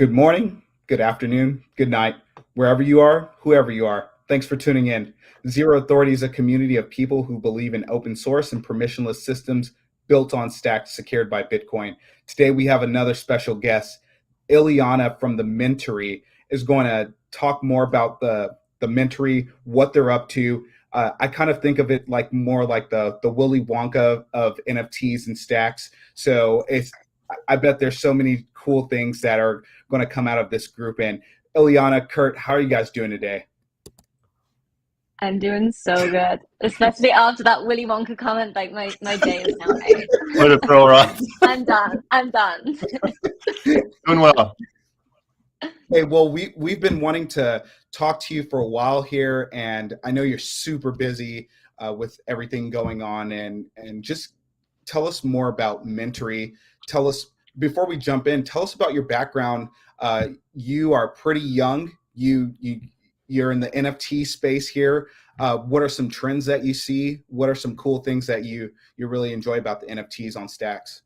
Good morning, good afternoon, good night, wherever you are, whoever you are. Thanks for tuning in. Zero Authority is a community of people who believe in open source and permissionless systems built on stacks secured by Bitcoin. Today we have another special guest. Ileana from the Mintery is going to talk more about the Mintery, what they're up to. I kind of think of it like more like the Willy Wonka of NFTs and stacks. So I bet there's so many cool things that are going to come out of this group. And Ileana, Kurt, how are you guys doing today? I'm doing so good, especially after that Willy Wonka comment. Like my day is now made. Way to throw her off. I'm done. I'm done. Doing well. Hey, well, we've been wanting to talk to you for a while here, and I know you're super busy with everything going on, and just tell us more about Mentory. Tell us before we jump in. Tell us about your background. You are pretty young. You're in the NFT space here. What are some trends that you see? What are some cool things that you really enjoy about the NFTs on Stacks?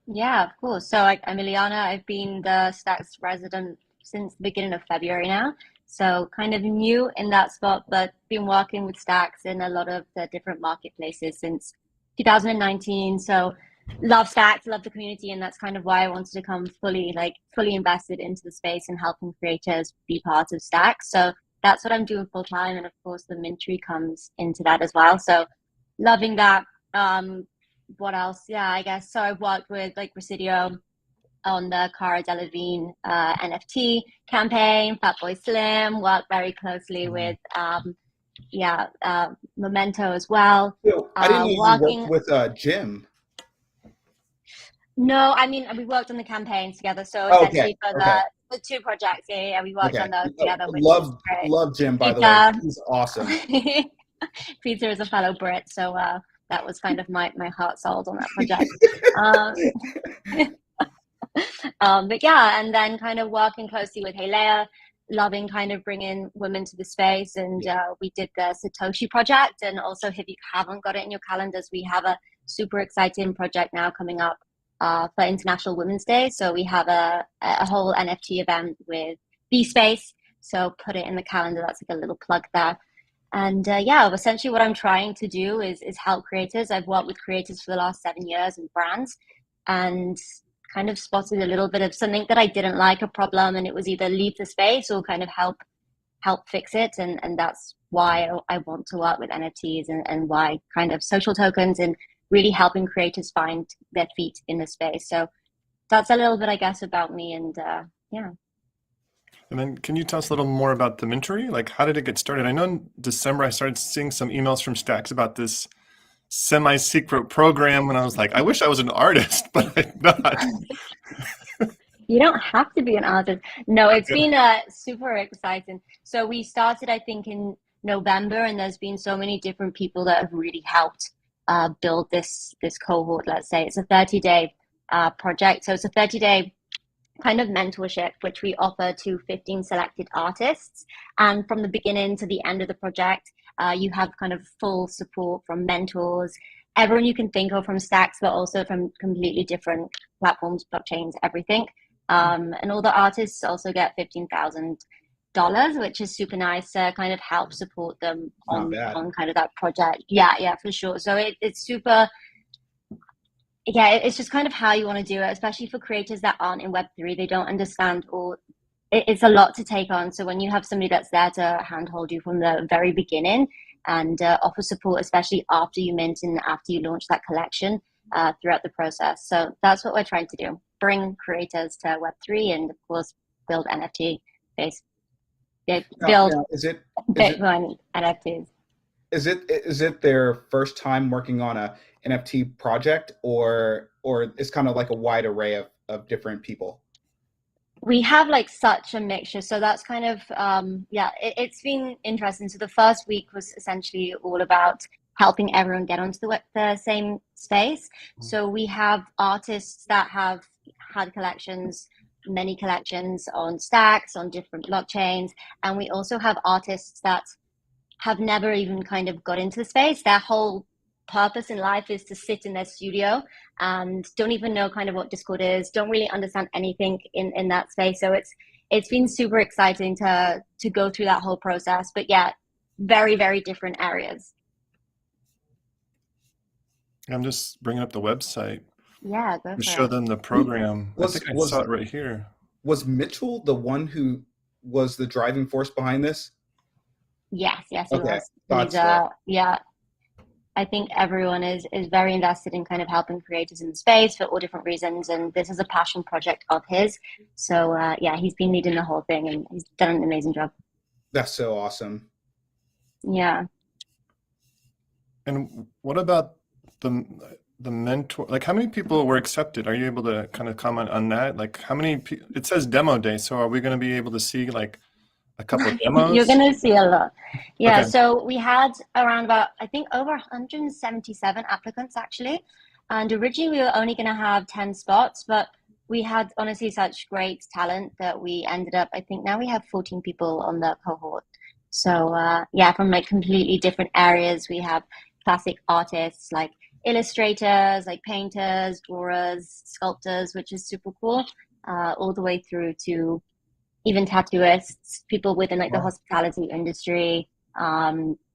Yeah, of course. So I'm Ileana. I've been the Stacks resident since the beginning of February now. So kind of new in that spot, but been working with Stacks in a lot of the different marketplaces since 2019. So love Stacks, love the community, and that's kind of why I wanted to come fully invested into the space and helping creators be part of Stacks. So that's what I'm doing full time, and of course the Mintery comes into that as well. So loving that. What else? Yeah, I guess so. I've worked with like Residio on the Cara Delevingne NFT campaign, Fatboy Slim, worked very closely with Memento as well. So, I didn't know you worked Working with Jim. No, I mean we worked on the campaigns together. So Okay, essentially for okay, the two projects, yeah, we worked okay. on those together, which is Love great. love Jim, by the way. Peter, He's awesome. Peter is a fellow Brit, so that was kind of my heart sold on that project. Um, but yeah, and then kind of working closely with Leia, loving kind of bringing women to the space. And we did the Satoshi project. And also, if you haven't got it in your calendars, we have a super exciting project now coming up for International Women's Day. So we have a whole NFT event with B Space. So put it in the calendar. That's like a little plug there. And yeah, essentially what I'm trying to do is help creators. I've worked with creators for the last 7 years and brands, and kind of spotted a little bit of something that I didn't like, a problem, and it was either leave the space or kind of help fix it. And that's why I want to work with NFTs, and why kind of social tokens and really helping creators find their feet in the space. So that's a little bit, I guess, about me. And yeah. And then can you tell us a little more about the Mintery? Like, how did it get started? I know in December I started seeing some emails from Stacks about this semi-secret program, and I was like, I wish I was an artist, but I'm not. You don't have to be an artist. No, it's been super exciting. So we started, I think, in November, and there's been so many different people that have really helped build this cohort. Let's say it's a 30-day project. So it's a 30-day kind of mentorship, which we offer to 15 selected artists. And from the beginning to the end of the project, you have kind of full support from mentors, everyone you can think of from Stacks, but also from completely different platforms, blockchains, everything. And all the artists also get $15,000, which is super nice to kind of help support them Not bad. on kind of that project. Yeah, for sure. So it's super. Yeah, it's just kind of how you want to do it, especially for creators that aren't in Web3. They don't understand, or it's a lot to take on. So when you have somebody that's there to handhold you from the very beginning and offer support, especially after you mint and after you launch that collection throughout the process. So that's what we're trying to do: bring creators to Web3, and of course build NFT base, build Now, Bitcoin NFTs. is it their first time working on a NFT project, or it's kind of like a wide array of different people? We have like such a mixture, so that's kind of it's been interesting. So the first week was essentially all about helping everyone get onto the same space. So we have artists that have had collections, many collections on Stacks, on different blockchains, and we also have artists that have never even kind of got into the space. Their whole purpose in life is to sit in their studio and don't even know kind of what Discord is, don't really understand anything in that space. So it's been super exciting to go through that whole process. But yeah, very, very different areas. I'm just bringing up the website Yeah, go to for show it. them the program. I think I saw it right here. Was Mitchell the one who was the driving force behind this? Yes, he Okay, was. thought He's so. yeah. I think everyone is very invested in kind of helping creators in the space for all different reasons, and this is a passion project of his. So yeah, he's been leading the whole thing, and he's done an amazing job. That's so awesome. Yeah. And what about the mentor? Like, how many people were accepted? Are you able to kind of comment on that? Like, how many? It says demo day, so are we going to be able to see like a couple of demos? You're going to see a lot. Yeah, Okay. so we had around about, I think, over 177 applicants actually. And originally we were only going to have 10 spots, but we had honestly such great talent that we ended up, I think now we have 14 people on the cohort. So yeah, from like completely different areas. We have classic artists like illustrators, like painters, drawers, sculptors, which is super cool, all the way through to even tattooists, people within like the hospitality industry,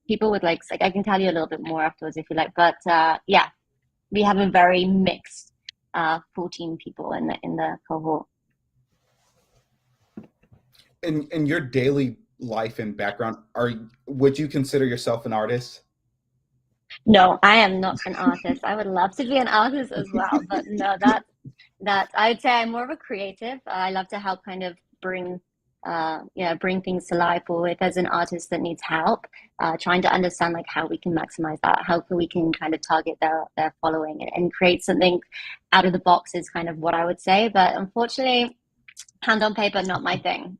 people with like I can tell you a little bit more afterwards if you like. But yeah, we have a very mixed 14 people in the cohort. In your daily life and background, would you consider yourself an artist? No, I am not an artist. I would love to be an artist as well, but no, that I would say I'm more of a creative. I love to help kind of bring bring things to life, or if there's an artist that needs help, trying to understand like how we can maximize that, how we can kind of target their following and create something out of the box is kind of what I would say. But unfortunately, hand on paper, not my thing.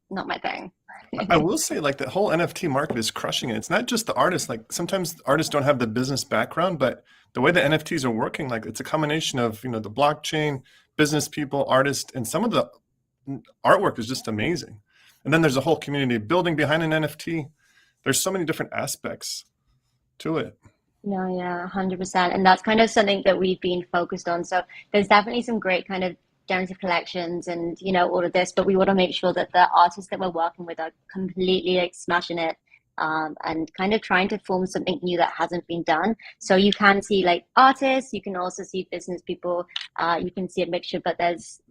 I will say, like, the whole NFT market is crushing it. It's not just the artists. Like, sometimes artists don't have the business background, but the way the NFTs are working, like, it's a combination of, the blockchain, business people, artists, and some of the artwork is just amazing. And then there's a whole community building behind an NFT. There's so many different aspects to it. No, yeah, 100%. And that's kind of something that we've been focused on. So there's definitely some great kind of generative collections and all of this, but we want to make sure that the artists that we're working with are completely like smashing it, and kind of trying to form something new that hasn't been done. So you can see like artists, you can also see business people, you can see a mixture, but there's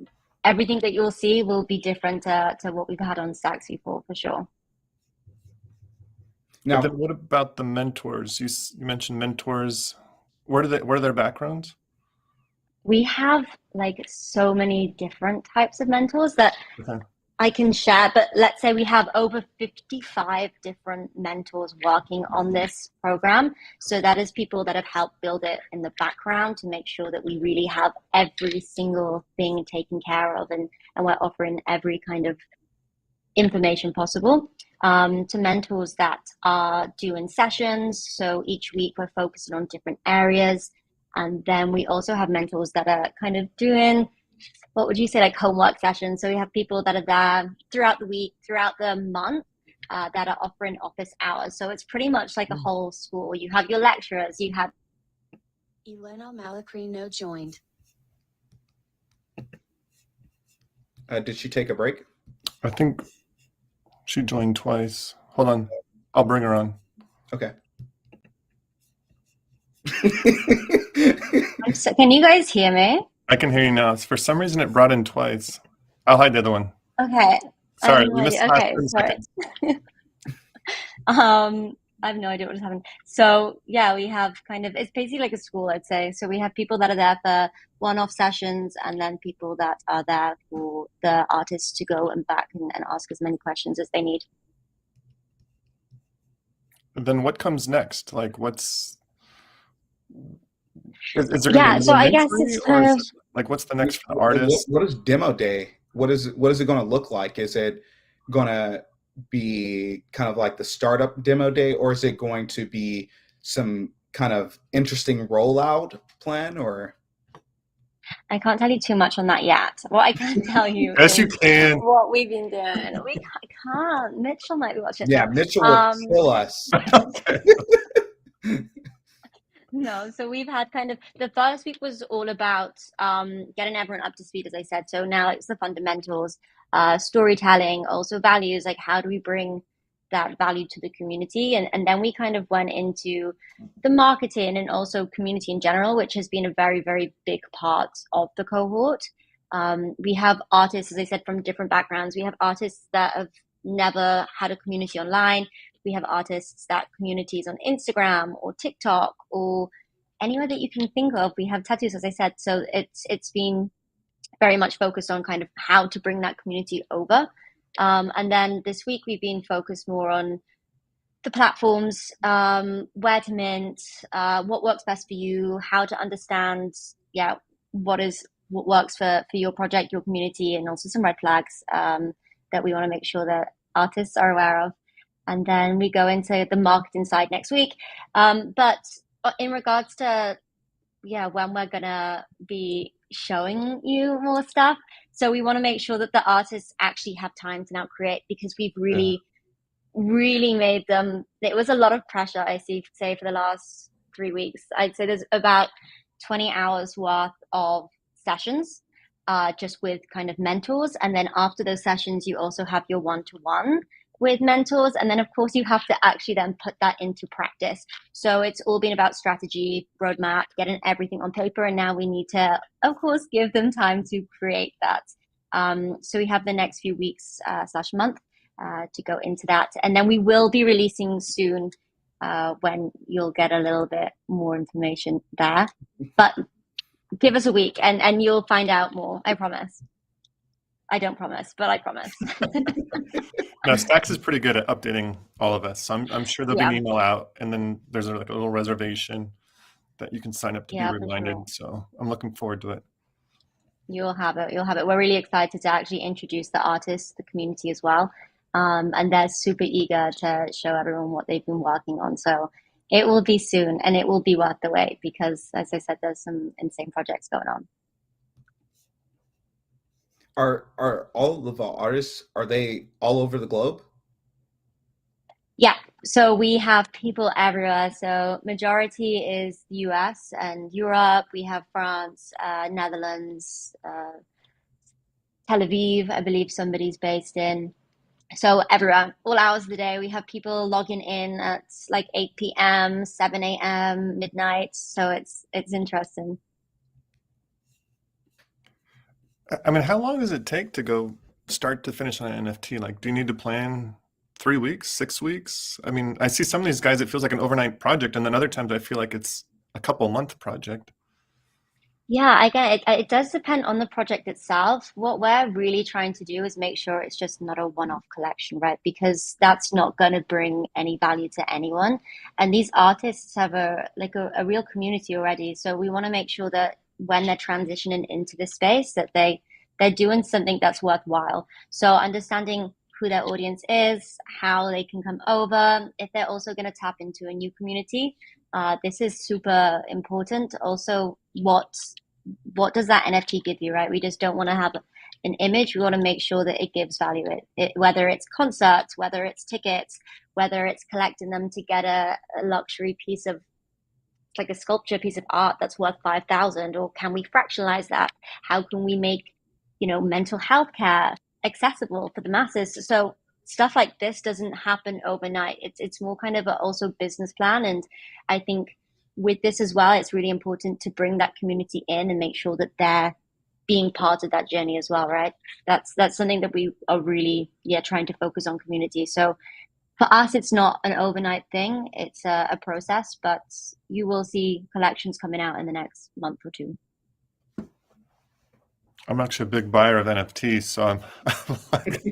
everything that you'll see will be different to what we've had on Stacks before, for sure. Now, but then what about the mentors? You mentioned mentors. What are their backgrounds? We have like so many different types of mentors that I can share, but let's say we have over 55 different mentors working on this program. So that is people that have helped build it in the background to make sure that we really have every single thing taken care of, and we're offering every kind of information possible, to mentors that are doing sessions. So each week we're focusing on different areas. And then we also have mentors that are kind of doing, what would you say, like homework sessions. So we have people that are there throughout the week, throughout the month, that are offering office hours. So it's pretty much like a whole school. You have your lecturers, you have... Ileana Malacrino joined. Did she take a break? I think she joined twice. Hold on. I'll bring her on. Okay. So, can you guys hear me? I can hear you now. For some reason, it brought in twice. I'll hide the other one. Okay. Sorry, we missed sorry. I have no idea what is happening. So yeah, we have kind of, it's basically like a school, I'd say. So we have people that are there for one-off sessions, and then people that are there for the artists to go and back and ask as many questions as they need. Then what comes next? Like, is there yeah, so I guess it's kind of like, what's the next for the artist? What is demo day? What is it going to look like? Is it going to be kind of like the startup demo day, or is it going to be some kind of interesting rollout plan? Or I can't tell you too much on that yet. What I can tell you yes, is you can. What we've been doing. I can't. Mitchell might be watching. Yeah, Mitchell will kill us. No, so we've had kind of the first week was all about getting everyone up to speed, as I said. So now it's the fundamentals, storytelling, also values, like how do we bring that value to the community? And then we kind of went into the marketing and also community in general, which has been a very, very big part of the cohort. We have artists, as I said, from different backgrounds. We have artists that have never had a community online. We have artists that communities on Instagram or TikTok or anywhere that you can think of. We have tattoos, as I said. So it's been very much focused on kind of how to bring that community over. And then this week we've been focused more on the platforms, where to mint, what works best for you, how to understand, yeah, what works for your project, your community, and also some red flags that we want to make sure that artists are aware of. And then we go into the marketing side next week. But in regards to, yeah, when we're gonna be showing you more stuff, so we want to make sure that the artists actually have time to now create, because we've really made them. It was a lot of pressure, I say, for the last 3 weeks. I'd say there's about 20 hours worth of sessions, just with kind of mentors. And then after those sessions, you also have your one-to-one with mentors. And then, of course, you have to actually then put that into practice. So it's all been about strategy, roadmap, getting everything on paper. And now we need to, of course, give them time to create that. So we have the next few weeks / month to go into that. And then we will be releasing soon when you'll get a little bit more information there. But give us a week and you'll find out more. I promise. I don't promise, but I promise. No, Stacks is pretty good at updating all of us. So I'm sure there'll be an Yeah. email out, and then there's like a little reservation that you can sign up to Yeah, be for reminded. sure. So I'm looking forward to it. You'll have it. You'll have it. We're really excited to actually introduce the artists, the community as well. And they're super eager to show everyone what they've been working on. So it will be soon, and it will be worth the wait because, as I said, there's some insane projects going on. Are all of the artists, are they all over the globe? Yeah, so we have people everywhere. So majority is the US and Europe. We have France, Netherlands, Tel Aviv, I believe somebody's based in. So everywhere, all hours of the day, we have people logging in at like 8 p.m., 7 a.m., midnight. So it's interesting. I mean, how long does it take to go start to finish on an NFT? Like, do you need to plan 3 weeks, 6 weeks? I mean, I see some of these guys, it feels like an overnight project, and then other times I feel like it's a couple month project. Yeah, I get it. It does depend on the project itself. What we're really trying to do is make sure it's just not a one-off collection, right? Because that's not going to bring any value to anyone. And these artists have a real community already. So we want to make sure that when they're transitioning into this space, that they're doing something that's worthwhile. So understanding who their audience is, how they can come over, if they're also going to tap into a new community. This is super important. Also, what does that NFT give you, right? We just don't want to have an image. We want to make sure that it gives value. Whether it's concerts, whether it's tickets, whether it's collecting them to get a luxury piece of, like a sculpture piece of art that's worth 5,000, or can we fractionalize that? How can we make, mental health care accessible for the masses? So stuff like this doesn't happen overnight. It's more kind of also business plan. And I think with this as well, it's really important to bring that community in and make sure that they're being part of that journey as well, right? That's something that we are really trying to focus on community. So for us, it's not an overnight thing. It's a process, but you will see collections coming out in the next month or two. I'm actually a big buyer of NFTs, so I'm like,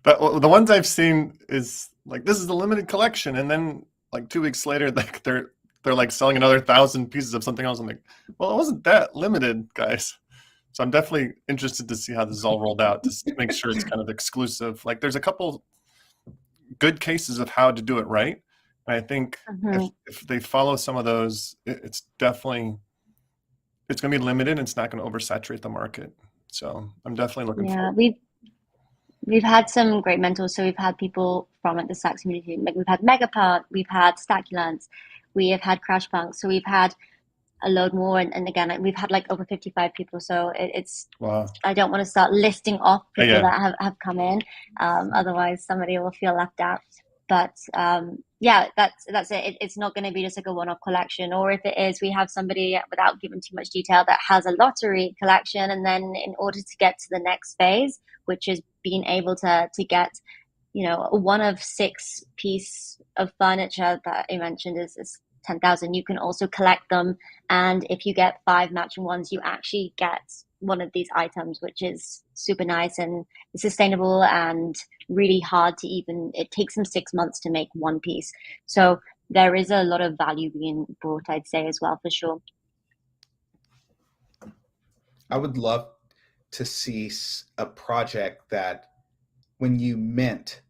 but the ones I've seen is like, this is the limited collection, and then like 2 weeks later, like they're like selling another 1,000 pieces of something else. I'm like, well, it wasn't that limited, guys. So I'm definitely interested to see how this is all rolled out to make sure it's kind of exclusive. Like, there's a couple good cases of how to do it right. And I think if they follow some of those, it's definitely, it's going to be limited. And it's not going to oversaturate the market. So I'm definitely looking forward. We've had some great mentors. So we've had people from the Stacks community, like we've had Megapart, we've had Stackulants, We have had Crash Punk, so we've had a load more, and again, we've had like over 55 people. So it's Wow. I don't want to start listing off people Yeah. that have come in, otherwise somebody will feel left out. But yeah, that's it. It's not going to be just like a one-off collection, or if it is, we have somebody, without giving too much detail, that has a lottery collection, and then in order to get to the next phase, which is being able to get, you know, one of 6 piece of furniture that I mentioned is 10,000. You can also collect them, and if you get 5 matching ones, you actually get one of these items, which is super nice and sustainable and really hard to even. It takes them 6 months to make one piece, so there is a lot of value being brought, I'd say, as well, for sure. I would love to see a project that when you mint,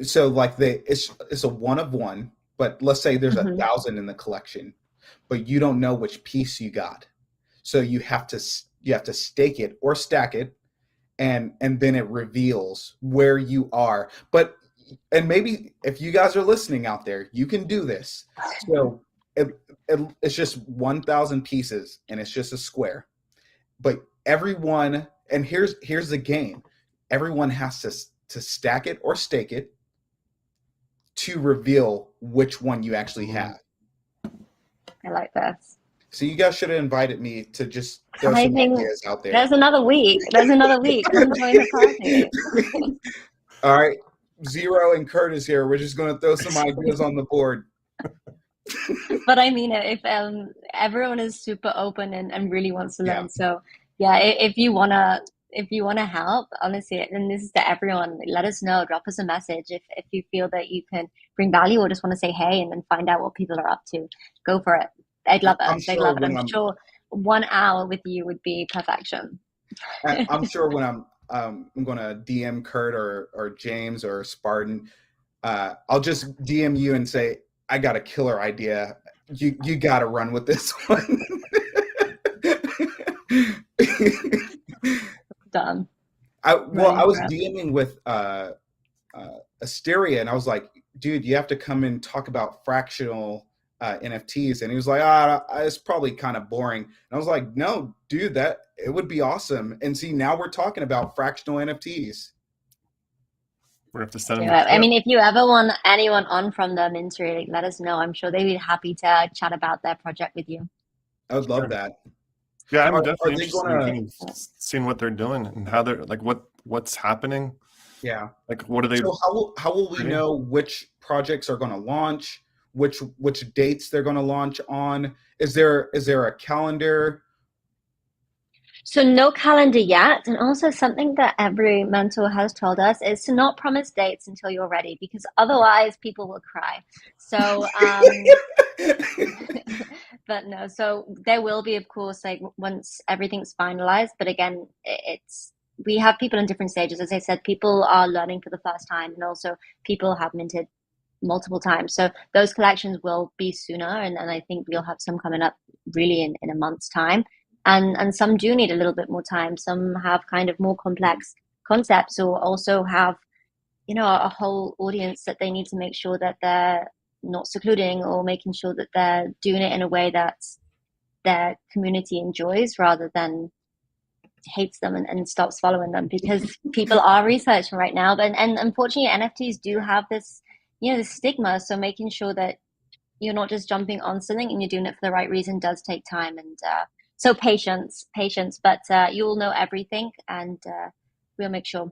so like it's a one of one, but let's say there's 1,000 in the collection, but you don't know which piece you got, so you have to stake it or stack it, and then it reveals where you are. And maybe if you guys are listening out there, you can do this. So it's just 1,000 pieces, and it's just a square. But everyone, and here's the game: everyone has to stack it or stake it to reveal which one you actually have. I like this. So you guys should have invited me to just throw I some think ideas out there. there's another week. Come join the party. All right, Zero and Curtis here. We're just going to throw some ideas on the board. But I mean, if everyone is super open and really wants to learn, Yeah. so yeah, if you wanna help, honestly, and this is to everyone, let us know. Drop us a message if you feel that you can bring value, or just want to say hey and then find out what people are up to. Go for it. I'd love it. I'm sure when I'm sure 1 hour with you would be perfection. I'm sure when I'm going to DM Kurt or James or Spartan, I'll just DM you and say, I got a killer idea. You got to run with this one. Done. I was DMing with Asteria, and I was like, dude, you have to come and talk about fractional NFTs. And he was like, it's probably kind of boring. And I was like, no, dude, it would be awesome. And see, now we're talking about fractional NFTs. We have to send them. I mean, if you ever want anyone on from the Mintery, let us know. I'm sure they'd be happy to chat about their project with you. I would love that. Yeah, I'm definitely interested in kind of seeing what they're doing and how they're like what's happening. Yeah. Like what are they? So how will we know which projects are going to launch, which dates they're going to launch on? Is there a calendar? So no calendar yet, and also something that every mentor has told us is to not promise dates until you're ready, because otherwise people will cry. So but no, so there will be, of course, like once everything's finalized, but again, we have people in different stages. As I said, people are learning for the first time, and also people have minted multiple times. So those collections will be sooner, and I think we'll have some coming up really in a month's time. And some do need a little bit more time. Some have kind of more complex concepts, or also have, you know, a whole audience that they need to make sure that they're not secluding, or making sure that they're doing it in a way that their community enjoys rather than hates them and stops following them, because people are researching right now. And unfortunately, NFTs do have this, you know, this stigma. So making sure that you're not just jumping on something and you're doing it for the right reason does take time. And so patience, but you'll know everything, and we'll make sure.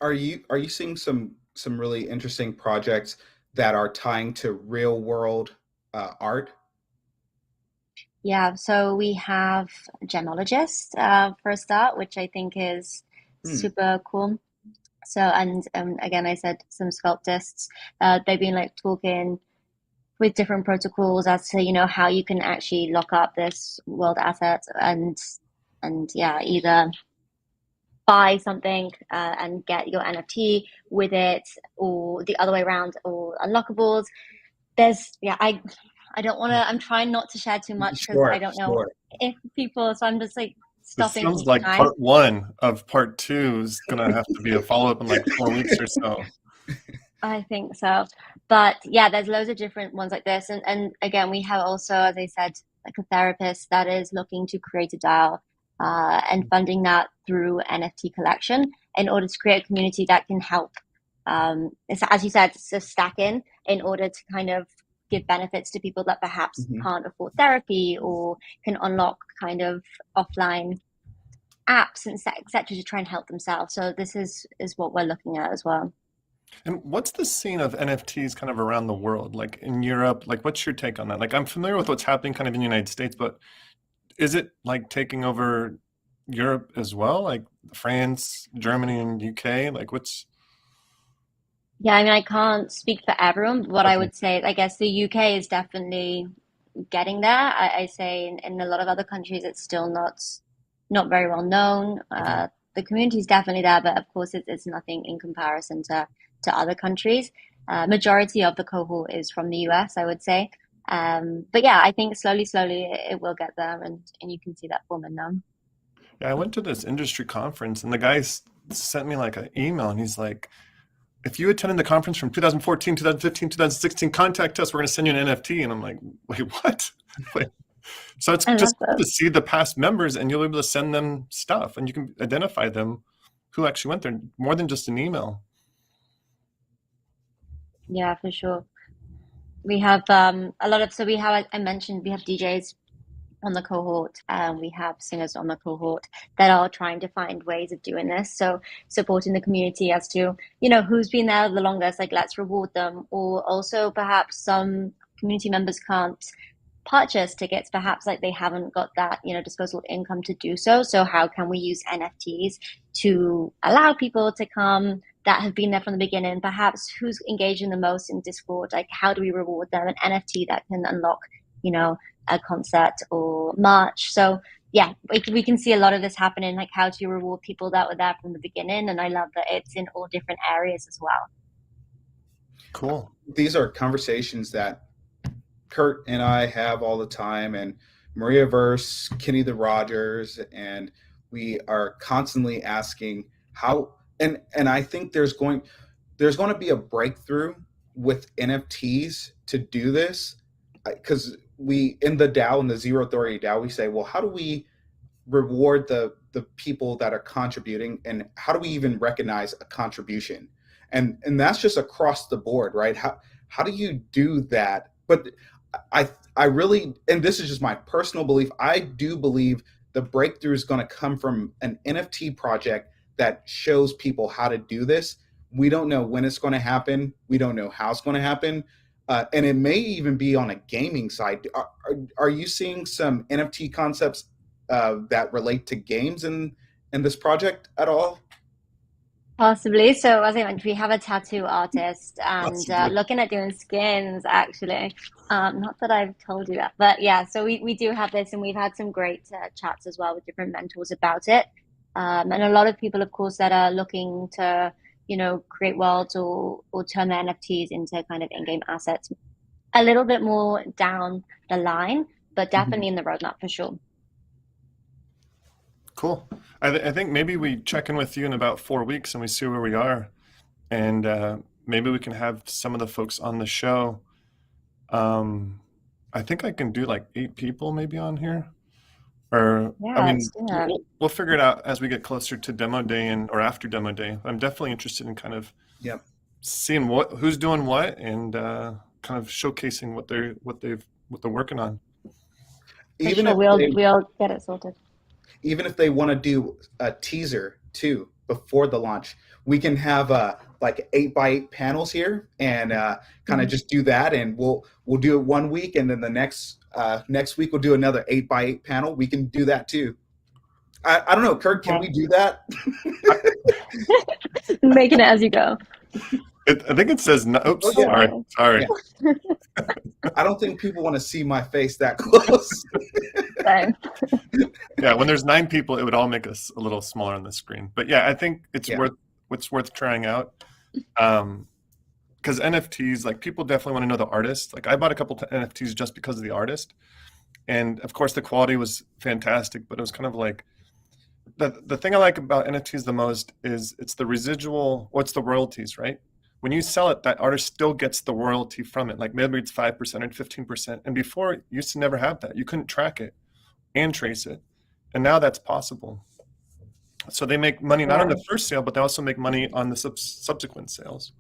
Are you seeing some really interesting projects that are tying to real world art? Yeah, so we have gemologist for a start, which I think is super cool. So, and again, I said some sculptists. They've been like talking with different protocols as to, you know, how you can actually lock up this world asset, and yeah, either buy something and get your NFT with it, or the other way around, or unlockables. I don't want to. I'm trying not to share too much because I don't know if people. So I'm just like stopping. This sounds like part 1 of part 2 is gonna have to be a follow up in like 4 weeks or so. I think so. But yeah, there's loads of different ones like this. And again, we have also, as I said, like a therapist that is looking to create a DAO and funding that through NFT collection in order to create a community that can help. It's, as you said, it's a stack in order to kind of give benefits to people that perhaps can't afford therapy or can unlock kind of offline apps and etc. to try and help themselves. So this is what we're looking at as well. And what's the scene of NFTs kind of around the world, like in Europe? Like, what's your take on that? Like, I'm familiar with what's happening kind of in the United States, but is it like taking over Europe as well? Like France, Germany, and UK? Like, what's... Yeah, I mean, I can't speak for everyone, but what I Okay. would say, I guess the UK is definitely getting there. I say in a lot of other countries, it's still not very well known. Okay. The community is definitely there, but of course, it's nothing in comparison to other countries. Majority of the cohort is from the US, I would say. But yeah, I think slowly it will get there, and you can see that forming now. Yeah, I went to this industry conference and the guy sent me like an email and he's like, if you attended the conference from 2014, 2015, 2016, contact us. We're going to send you an NFT. And I'm like, wait, what? Wait. So it's I love just cool that. to see the past members and you'll be able to send them stuff and you can identify them who actually went there, more than just an email. Yeah, for sure. We have a lot of, so we have, I mentioned, we have DJs on the cohort. We have singers on the cohort that are trying to find ways of doing this. So supporting the community as to, who's been there the longest, like let's reward them. Or also perhaps some community members can't purchase tickets, perhaps like they haven't got that, disposable income to do so. So how can we use NFTs to allow people to come that have been there from the beginning? Perhaps who's engaging the most in Discord? Like how do we reward them? An NFT that can unlock, a concert or merch. So yeah, we can see a lot of this happening, like how to reward people that were there from the beginning. And I love that it's in all different areas as well. Cool. These are conversations that Kurt and I have all the time, and Maria Verse, Kenny the Rogers, and we are constantly asking how. And I think there's going to be a breakthrough with NFTs to do this, because we in the DAO, in the Zero Authority DAO, we say, well, how do we reward the people that are contributing, and how do we even recognize a contribution? And that's just across the board, right? How do you do that? But I really, and this is just my personal belief, I do believe the breakthrough is going to come from an NFT project that shows people how to do this. We don't know when it's going to happen. We don't know how it's going to happen. And it may even be on a gaming side. Are you seeing some NFT concepts that relate to games in this project at all? Possibly. So as I mentioned, we have a tattoo artist and Possibly. looking at doing skins actually. Not that I've told you that, but yeah, so we do have this and we've had some great chats as well with different mentors about it. And a lot of people, of course, that are looking to, create worlds or turn their NFTs into kind of in-game assets a little bit more down the line, but definitely in the roadmap for sure. Cool. I think maybe we check in with you in about 4 weeks and we see where we are. And maybe we can have some of the folks on the show. I think I can do like 8 people maybe on here. Or, Yeah, I mean, let's do that. we'll figure it out as we get closer to demo day or after demo day. I'm definitely interested in kind of Yep. seeing who's doing what and kind of showcasing what they're working on. For Even sure, if we'll get it sorted. even if they want to do a teaser too before the launch, we can have like 8x8 panels here and kind of just do that, and we'll do it 1 week, and then the next week we'll do another 8x8 panel. We can do that too. I don't know, Kurt, can we do that? Making it as you go. I think it says no. Oops, Oh, yeah. sorry. Yeah. I don't think people want to see my face that close. Same. Yeah, when there's 9 people, it would all make us a little smaller on the screen. But yeah, I think it's Yeah. worth trying out. Because NFTs, like people definitely want to know the artist. Like I bought a couple NFTs just because of the artist, and of course the quality was fantastic. But it was kind of like the thing I like about NFTs the most is it's the residual, what's the royalties, right? when you sell it, that artist still gets the royalty from it. Like maybe it's 5% or 15%. And before, you used to never have that. You couldn't track it and trace it. And now that's possible. So they make money not on the first sale, but they also make money on the subsequent sales.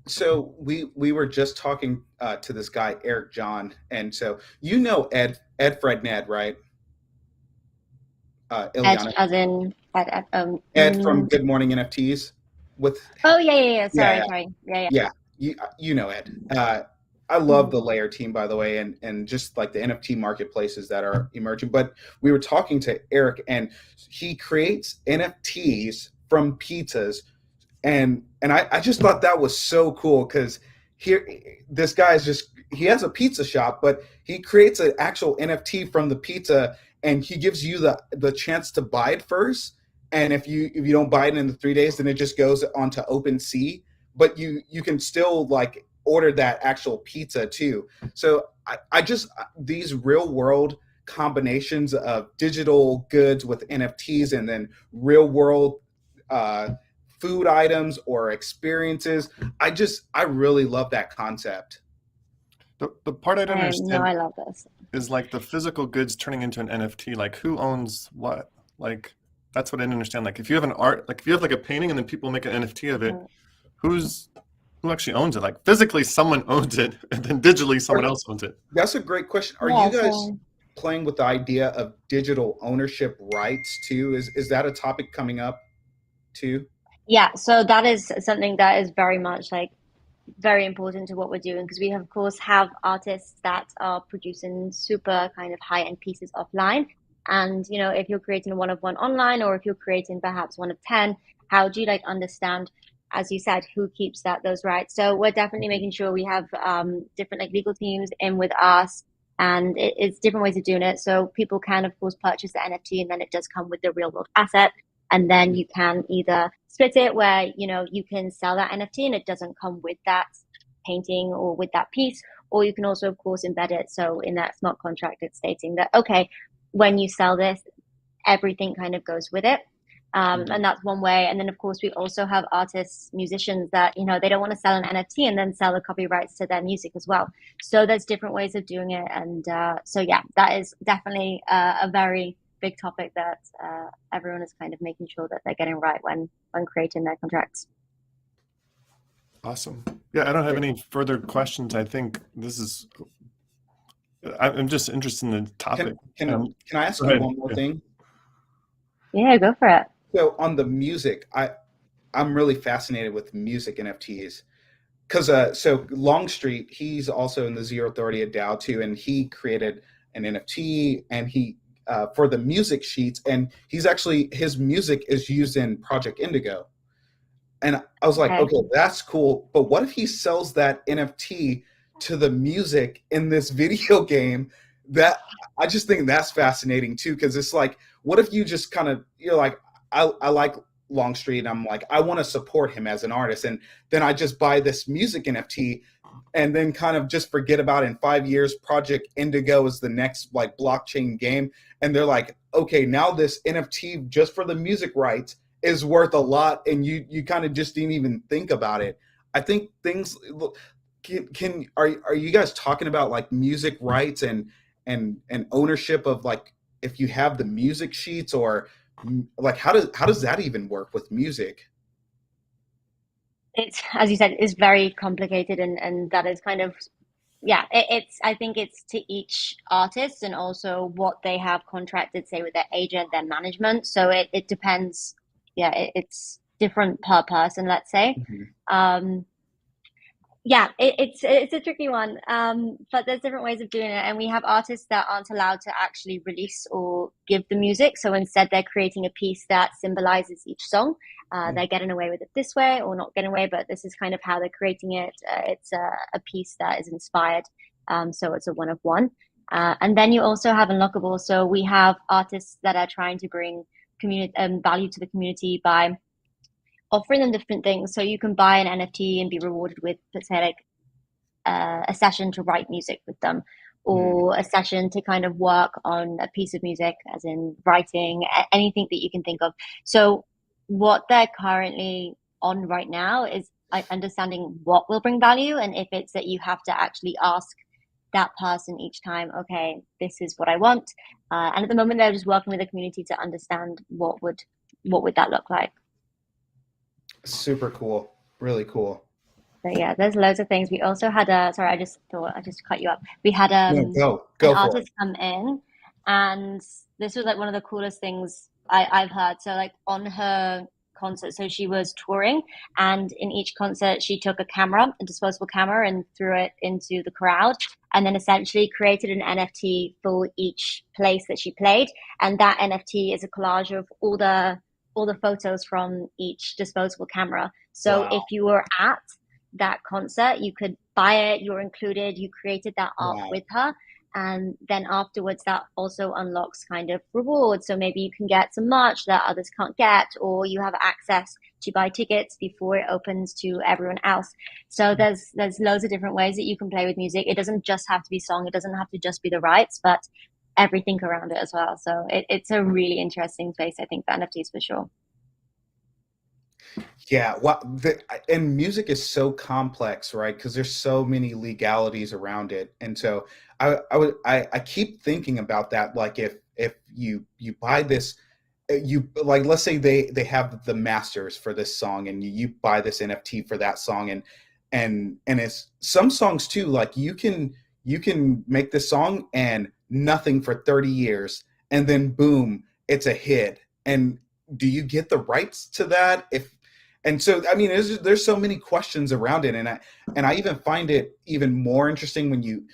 So we were just talking to this guy Eric John, and so you know Ed Fred Ned, right? Ed, Ileana. as in Ed from Good Morning NFTs. Oh yeah. Sorry. Yeah. You know Ed. I love the Layer team, by the way, and just like the NFT marketplaces that are emerging. But we were talking to Eric, and he creates NFTs from pizzas, and I just thought that was so cool because here this guy is just, he has a pizza shop, but he creates an actual NFT from the pizza, and he gives you the chance to buy it first. And if you don't buy it in the 3 days, then it just goes onto OpenSea. But you can still like order that actual pizza too. So I just, these real world combinations of digital goods with NFTs and then real world food items or experiences. I really love that concept. The part I don't understand I love this. is like the physical goods turning into an NFT. Like who owns what? Like that's what I didn't understand. Like if you have an art, like if you have like a painting and then people make an NFT of it, who actually owns it? Like physically someone owns it, and then digitally someone else owns it. That's a great question. Are you guys playing with the idea of digital ownership rights too? Is that a topic coming up too? Yeah, so that is something that is very much like very important to what we're doing, because we of course have artists that are producing super kind of high-end pieces offline. And if you're creating a one of one online, or if you're creating perhaps one of 10, how do you like understand, as you said, who keeps those rights? So we're definitely making sure we have different like legal teams in with us, and it's different ways of doing it. So people can of course purchase the NFT, and then it does come with the real world asset. And then you can either split it where, you can sell that NFT and it doesn't come with that painting or with that piece, or you can also, of course, embed it. So in that smart contract, it's stating that, okay, when you sell this, everything kind of goes with it. And that's one way. And then, of course, we also have artists, musicians that, they don't want to sell an NFT and then sell the copyrights to their music as well. So there's different ways of doing it. And so, yeah, that is definitely a very big topic that everyone is kind of making sure that they're getting right when creating their contracts. Awesome. Yeah, I don't have any further questions. I think I'm just interested in the topic. Can I ask you one more thing? Yeah, go for it. So on the music, I'm really fascinated with music NFTs because so Longstreet, he's also in the Zero Authority DAO too, and he created an NFT, and he for the music sheets, and his music is used in Project Indigo. And I was like, okay, that's cool. But what if he sells that NFT to the music in this video game? That I just think that's fascinating too, because it's like, what if you just kind of, you're like, I like Longstreet, and I'm like, I want to support him as an artist, and then I just buy this music NFT, and then kind of just forget about it. In 5 years, Project Indigo is the next like blockchain game, and they're like, okay, now this NFT just for the music rights is worth a lot, and you kind of just didn't even think about it. I think things are you guys talking about like music rights and ownership of like if you have the music sheets, or like how does that even work with music? It's, as you said, is very complicated, and that is kind of, yeah, I think it's to each artist and also what they have contracted, say with their agent, their management. So it depends. Yeah, it's different per person, let's say. Yeah, it's a tricky one, but there's different ways of doing it, and we have artists that aren't allowed to actually release or give the music. So instead, they're creating a piece that symbolizes each song. They're getting away with it this way, or not getting away, but this is kind of how they're creating it. It's a piece that is inspired, so it's a one of one. And then you also have unlockable. So we have artists that are trying to bring community value to the community by offering them different things. So you can buy an NFT and be rewarded with, let's say, like a session to write music with them, or a session to kind of work on a piece of music, as in writing, anything that you can think of. So what they're currently on right now is understanding what will bring value, and if it's that you have to actually ask that person each time, okay, this is what I want. And at the moment, they're just working with the community to understand what would that look like. Super cool. Really cool. So yeah, there's loads of things. We also had a, sorry, I just thought I just cut you up. We had No, an go for it. artist come in, and this was like one of the coolest things I've heard. So like on her concert, so she was touring, and in each concert she took a camera, a disposable camera, and threw it into the crowd, and then essentially created an NFT for each place that she played. And that NFT is a collage of all the photos from each disposable camera. So Wow. if you were at that concert, you could buy it, you're included, you created that art Wow. with her. And then afterwards, that also unlocks kind of rewards. So maybe you can get some merch that others can't get, or you have access to buy tickets before it opens to everyone else. So there's loads of different ways that you can play with music. It doesn't just have to be song, it doesn't have to just be the rights, but everything around it as well. So it's a really interesting space, I think, for NFTs for sure. Yeah, well, and music is so complex, right? Because there's so many legalities around it, and so I keep thinking about that. Like if you buy this, you like let's say they have the masters for this song, and you buy this NFT for that song, and it's some songs too. Like you can make this song and nothing for 30 years, and then boom, it's a hit. And do you get the rights to that? If and so I mean there's so many questions around it, and I even find it even more interesting when you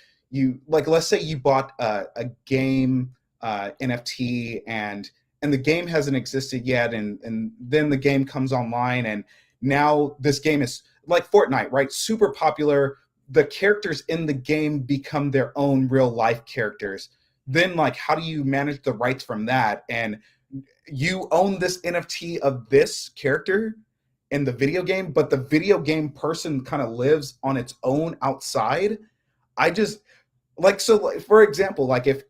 like let's say you bought a game NFT, and the game hasn't existed yet, and then the game comes online, and now this game is like Fortnite, right? Super popular. The characters in the game become their own real life characters. Then like how do you manage the rights from that? And you own this NFT of this character in the video game, but the video game person kind of lives on its own outside. I just like so like, for example, like if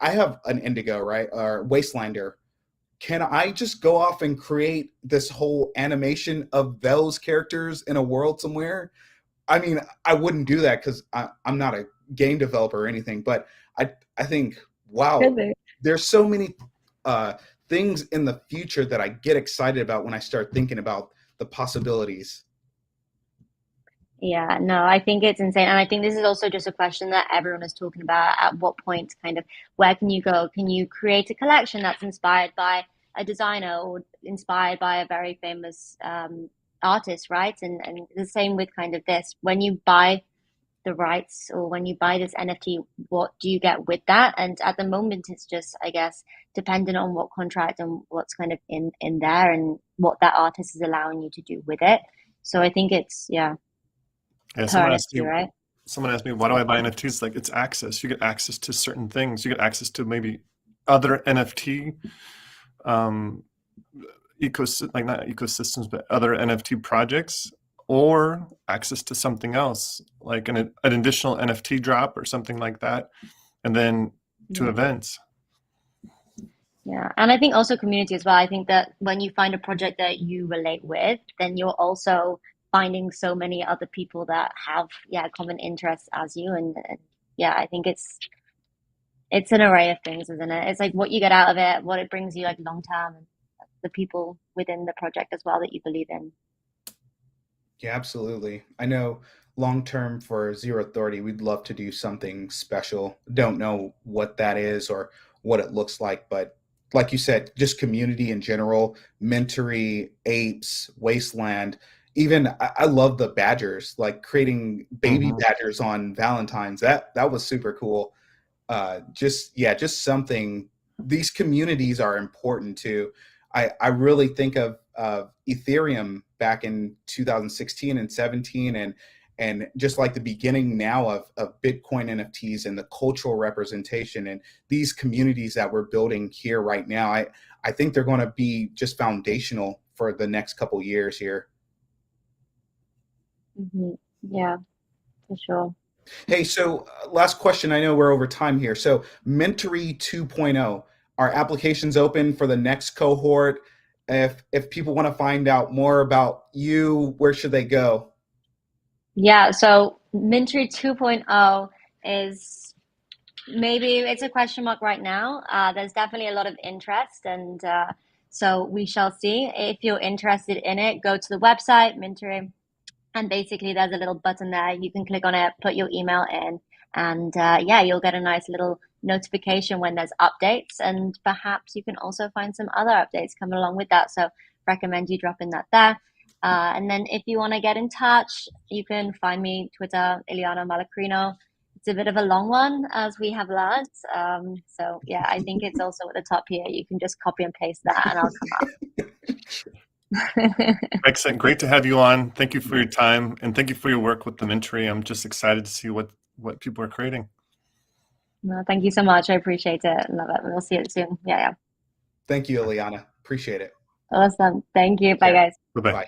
I have an Indigo, right, or Wastelander, can I just go off and create this whole animation of those characters in a world somewhere? I mean, I wouldn't do that because I'm not a game developer or anything, but I think, wow, Really? there's so many uh, things in the future that I get excited about when I start thinking about the possibilities. Yeah, no, I think it's insane. And I think this is also just a question that everyone is talking about. At what point, kind of, where can you go? Can you create a collection that's inspired by a designer or inspired by a very famous artist, right? And the same with kind of this. When you buy the rights or when you buy this NFT, what do you get with that? And at the moment, it's just, I guess, dependent on what contract and what's kind of in there and what that artist is allowing you to do with it. So I think it's, yeah. Yeah, Per NFT, right? someone asked me, why do I buy NFTs? Like it's access. You get access to certain things. You get access to maybe other NFT um, like not ecosystems, but other NFT projects, or access to something else, like an additional NFT drop or something like that, and then to Yeah. events. Yeah. And I think also community as well. I think that when you find a project that you relate with, then you're also finding so many other people that have, yeah, common interests as you. And yeah, I think it's an array of things, isn't it? It's like what you get out of it, what it brings you like long term, and the people within the project as well that you believe in. Yeah, absolutely. I know long term for Zero Authority, we'd love to do something special. Don't know what that is or what it looks like, but like you said, just community in general, Mentory, Apes, Wasteland. Even I love the badgers, like creating baby Mhm. badgers on Valentine's. That was super cool. Just yeah, just something. These communities are important too. I really think of Ethereum back in 2016 and 17, and just like the beginning now of Bitcoin NFTs and the cultural representation and these communities that we're building here right now. I think they're going to be just foundational for the next couple years here. Hmm. Yeah, for sure. Hey, so last question. I know we're over time here. So, Mentory 2.0, are applications open for the next cohort? If people want to find out more about you, where should they go? Yeah, so Mintery 2.0 is maybe it's a question mark right now. There's definitely a lot of interest, and so we shall see. If you're interested in it, go to the website, Mintery, and basically there's a little button there. You can click on it, put your email in, and yeah, you'll get a nice little notification when there's updates, and perhaps you can also find some other updates coming along with that. So recommend you dropping that there. And then if you want to get in touch, you can find me Twitter, Ileana Malacrino. It's a bit of a long one, as we have learned. So yeah, I think it's also at the top here. You can just copy and paste that, and I'll come up. Excellent. Great to have you on. Thank you for your time, and thank you for your work with the Mintery. I'm just excited to see what people are creating. No, thank you so much. I appreciate it. Love it. We'll see it soon. Yeah, yeah. Thank you, Ileana. Appreciate it. Awesome. Thank you. Bye, guys. Bye-bye. Bye.